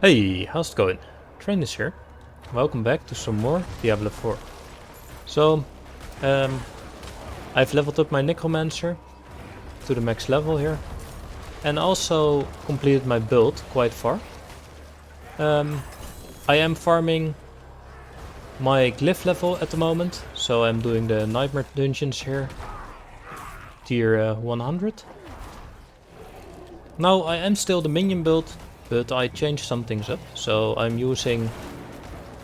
Hey, how's it going? Dranus here. Welcome back to some more Diablo 4. So, I've leveled up my Necromancer to the max level here. And also completed my build quite far. I am farming my Glyph level at the moment. So I'm doing the Nightmare dungeons here. Tier 100. Now I am still the minion build. But I changed some things up, so I'm using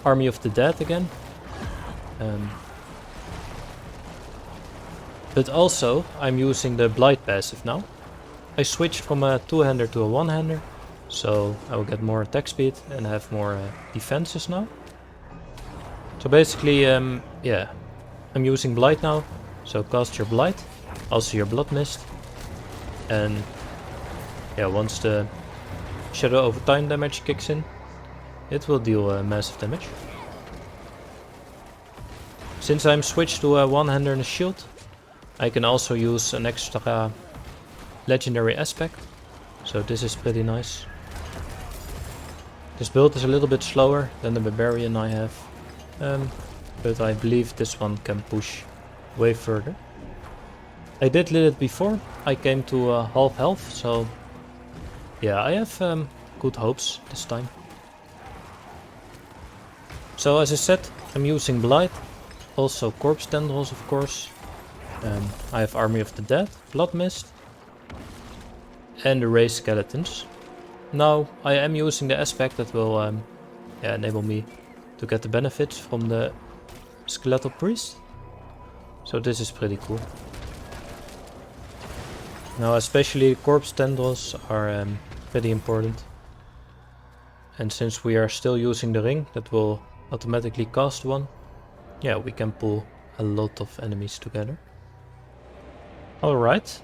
Army of the Dead again. But also I'm using the Blight passive now. I switched from a two-hander to a one-hander, so I will get more attack speed and have more defenses now. So basically, yeah, I'm using Blight now. So cast your Blight, also your Blood Mist, and yeah, once the Shadow over time damage kicks in, it will deal massive damage. Since I'm switched to a one-hander and a shield, I can also use an extra legendary aspect, so this is pretty nice. This build is a little bit slower than the barbarian I have, but I believe this one can push way further. I did Lilith before, I came to half health, so yeah, I have good hopes this time. So as I said, I'm using Blight, also Corpse Tendrils of course. I have Army of the Dead, Blood Mist, and the Raised Skeletons. Now I am using the aspect that will enable me to get the benefits from the Skeletal Priest. So this is pretty cool. Now especially Corpse Tendrils are pretty important. And since we are still using the ring that will automatically cast one, yeah, we can pull a lot of enemies together. Alright.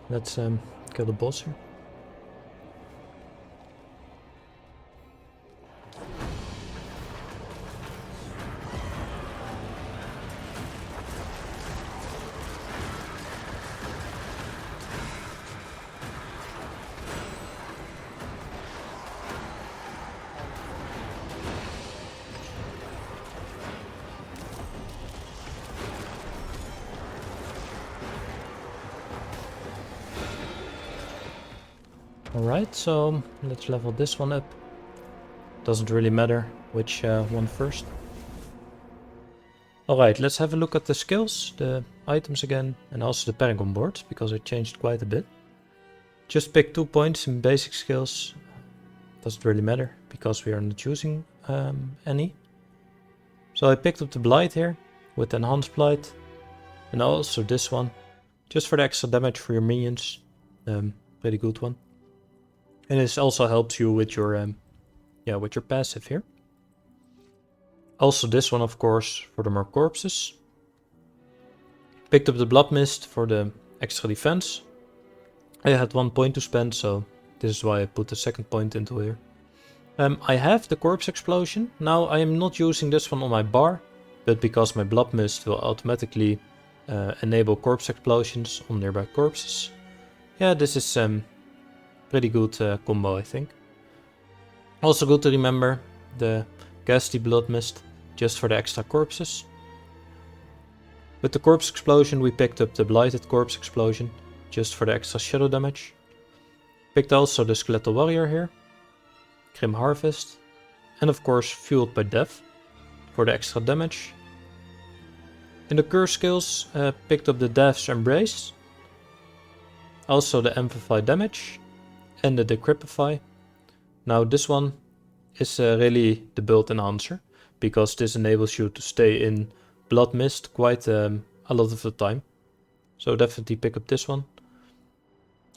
Let's kill the boss here. Alright, so let's level this one up. Doesn't really matter which one first. Alright, let's have a look at the skills, the items again, and also the Paragon Boards, because I changed quite a bit. Just pick 2 points in basic skills. Doesn't really matter, because we are not using any. So I picked up the Blight here, with Enhanced Blight. And also this one, just for the extra damage for your minions. Pretty good one. And this also helps you with your with your passive here. Also this one of course for the more corpses. Picked up the Blood Mist for the extra defense. I had 1 point to spend, so this is why I put the second point into here. I have the Corpse Explosion. Now I am not using this one on my bar, but because my Blood Mist will automatically enable Corpse Explosions on nearby corpses. Yeah, this is pretty good combo, I think. Also good to remember the Ghastly Blood Mist, just for the extra corpses. With the Corpse Explosion we picked up the Blighted Corpse Explosion, just for the extra shadow damage. Picked also the Skeletal Warrior here, Grim Harvest, and of course Fueled by Death, for the extra damage. In the curse skills picked up the Death's Embrace, also the Amplify Damage, and the Decrepify. Now this one is really the build enhancer, because this enables you to stay in Blood Mist quite a lot of the time. So definitely pick up this one.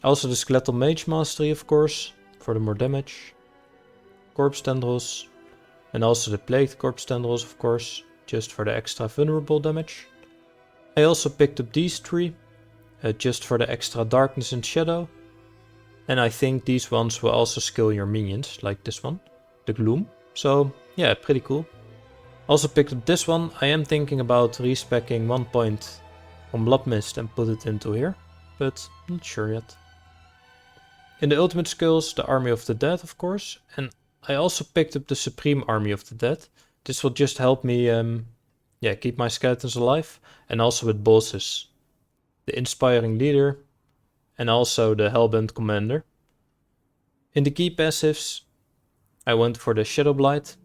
Also the Skeletal Mage Mastery of course, for the more damage. Corpse Tendrils, and also the Plagued Corpse Tendrils of course, just for the extra vulnerable damage. I also picked up these 3, just for the extra darkness and shadow. And I think these ones will also skill your minions, like this one, the Gloom. So yeah, pretty cool. Also picked up this one. I am thinking about respecking 1 point on Blood Mist and put it into here, but not sure yet. In the ultimate skills, the Army of the Dead, of course, and I also picked up the Supreme Army of the Dead. This will just help me keep my skeletons alive, and also with bosses. The Inspiring Leader, and also the Hellbent Commander. In the key passives, I went for the Shadow Blight,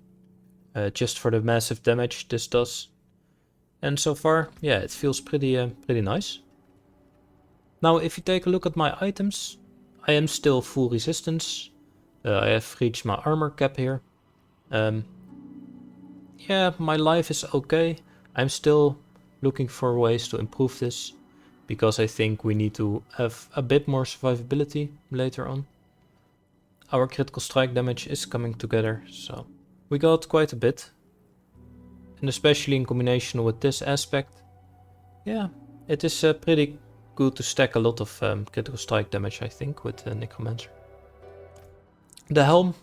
just for the massive damage this does. And so far, yeah, it feels pretty nice. Now, if you take a look at my items, I am still full resistance. I have reached my armor cap here. Yeah, my life is okay. I'm still looking for ways to improve this, because I think we need to have a bit more survivability later on. Our critical strike damage is coming together, so we got quite a bit. And especially in combination with this aspect, yeah, it is pretty good to stack a lot of critical strike damage, I think, with Necromancer. The helm,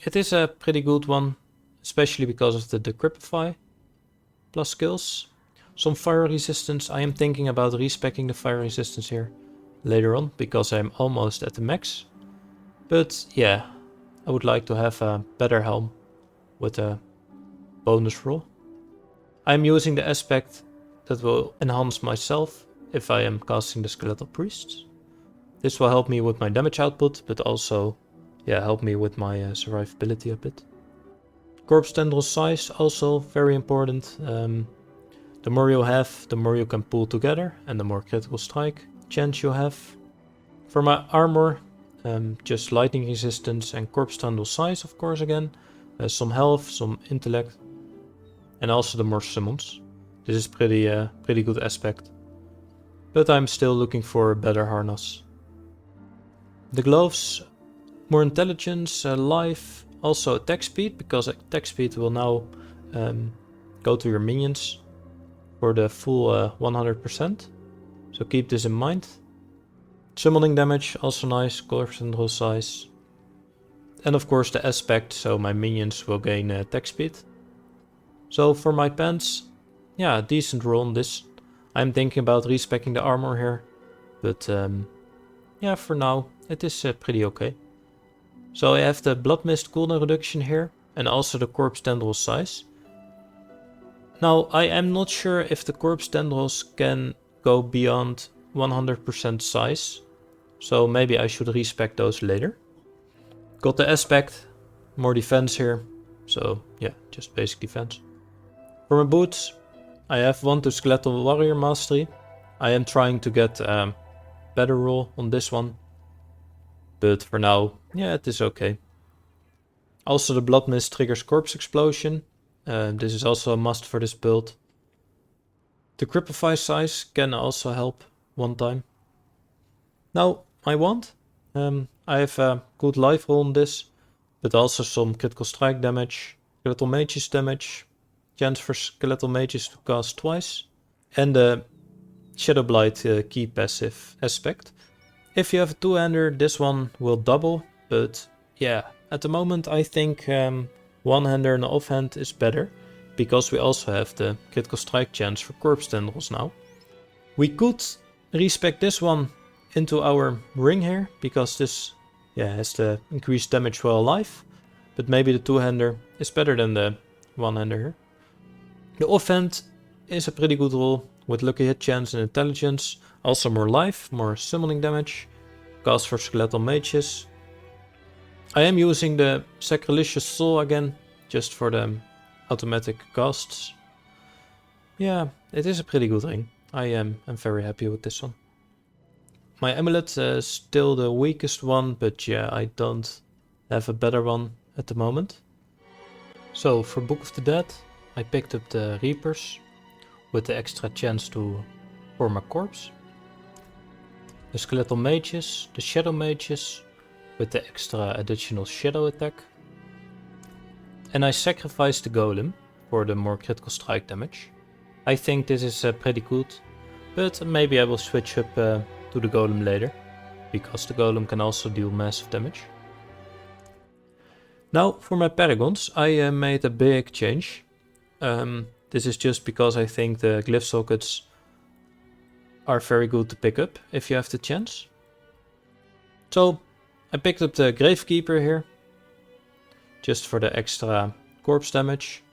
it is a pretty good one, especially because of the Decrypify plus skills. Some fire resistance. I am thinking about respecking the fire resistance here later on, because I'm almost at the max. But yeah, I would like to have a better helm with a bonus roll. I'm using the aspect that will enhance myself if I am casting the Skeletal Priests. This will help me with my damage output, but also help me with my survivability a bit. Corpse tendril size, also very important. The more you have, the more you can pull together, and the more critical strike chance you have. For my armor, just lightning resistance and corpse tendril size, of course, again. Some health, some intellect, and also the more summons. This is pretty good aspect. But I'm still looking for a better harness. The gloves, more intelligence, life, also attack speed, because attack speed will now go to your minions for the full 100%. So keep this in mind. Summoning damage, also nice, corpse tendril size. And of course the aspect, so my minions will gain attack speed. So for my pants, yeah, decent roll on this. I'm thinking about respecking the armor here, but yeah, for now it is pretty okay. So I have the blood mist cooldown reduction here, and also the corpse tendril size. Now I am not sure if the corpse tendrils can go beyond 100% size, so maybe I should respec those later. Got the aspect, more defense here, so yeah, just basic defense. For my boots, I have 1 to Skeletal Warrior Mastery. I am trying to get a better roll on this one, but for now, yeah, it is okay. Also the Blood Mist triggers Corpse Explosion. This is also a must for this build. The Decrypify size can also help one time. Now, my wand. I have a good life roll on this, but also some critical strike damage, Skeletal Mages damage, chance for Skeletal Mages to cast twice, and the Shadow Blight Key Passive aspect. If you have a two-hander, this one will double, but yeah, at the moment I think one-hander and offhand is better, because we also have the critical strike chance for corpse tendrils now. We could respec this one into our ring here, because this has the increased damage while alive, but maybe the two-hander is better than the one-hander here. The offhand is a pretty good roll with lucky hit chance and intelligence, also more life, more summoning damage, cast for Skeletal Mages. I am using the Sacrilegious Soul again, just for the automatic casts. Yeah, it is a pretty good ring. I'm very happy with this one. My amulet is still the weakest one, but yeah, I don't have a better one at the moment. So for Book of the Dead, I picked up the Reapers with the extra chance to form a corpse. The Skeletal Mages, the Shadow Mages with the extra additional shadow attack. And I sacrificed the Golem for the more critical strike damage. I think this is pretty good, but maybe I will switch up to the Golem later, because the Golem can also deal massive damage. Now for my Paragons, I made a big change. This is just because I think the Glyph sockets are very good to pick up if you have the chance. So I picked up the Gravekeeper here, just for the extra corpse damage,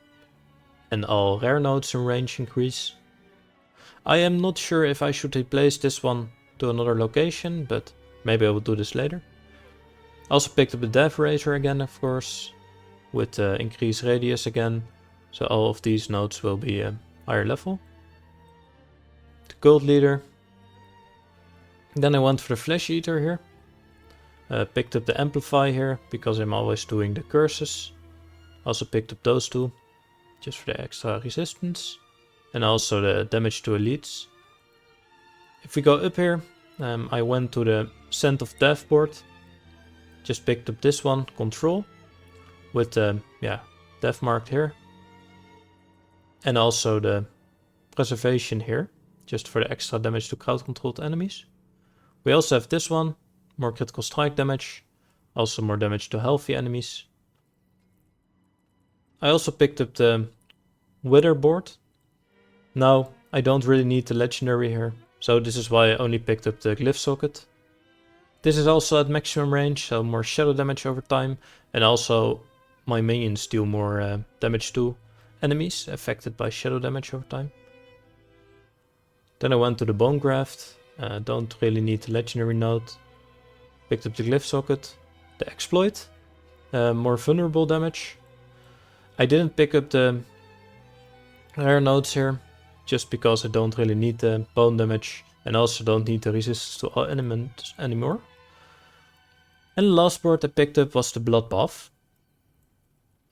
and all rare nodes in range increase. I am not sure if I should replace this one to another location, but maybe I will do this later. Also picked up the Death Razor again, of course, with increased radius again, so all of these nodes will be higher level. The Cult Leader. Then I went for the Flesh Eater here. Picked up the Amplify here, because I'm always doing the curses. Also picked up those two, just for the extra resistance. And also the damage to elites. If we go up here, I went to the Scent of Death board. Just picked up this one, Control, with Death marked here. And also the Preservation here, just for the extra damage to crowd controlled enemies. We also have this one, more critical strike damage, also more damage to healthy enemies. I also picked up the Wither board. Now, I don't really need the legendary here, so this is why I only picked up the Glyph socket. This is also at maximum range, so more shadow damage over time, and also my minions deal more damage to enemies affected by shadow damage over time. Then I went to the Bone Graft, don't really need the legendary node. Picked up the Glyph socket, the Exploit, more vulnerable damage. I didn't pick up the rare nodes here, just because I don't really need the bone damage and also don't need the resistance to all elements anymore. And the last board I picked up was the Blood Bath.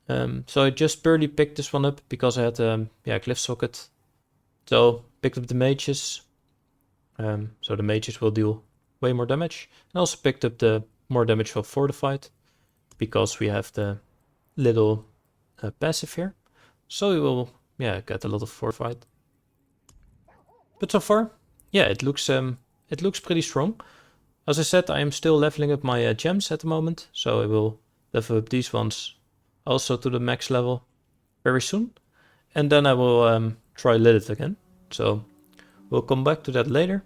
So I just purely picked this one up because I had a Glyph socket. So picked up the mages. So the mages will deal way more damage. And also picked up the more damage for Fortified, because we have the little passive here. So we will get a lot of Fortified. But so far, it looks pretty strong. As I said, I am still leveling up my gems at the moment, so I will level up these ones also to the max level very soon. And then I will try Lilith again. So we'll come back to that later.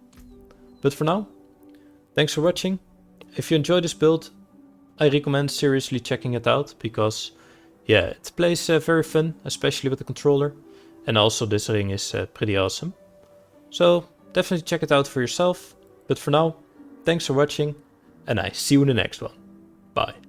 But for now, thanks for watching. If you enjoyed this build, I recommend seriously checking it out, because it plays very fun, especially with the controller. And also this ring is pretty awesome. So definitely check it out for yourself. But for now, thanks for watching, and I see you in the next one. Bye.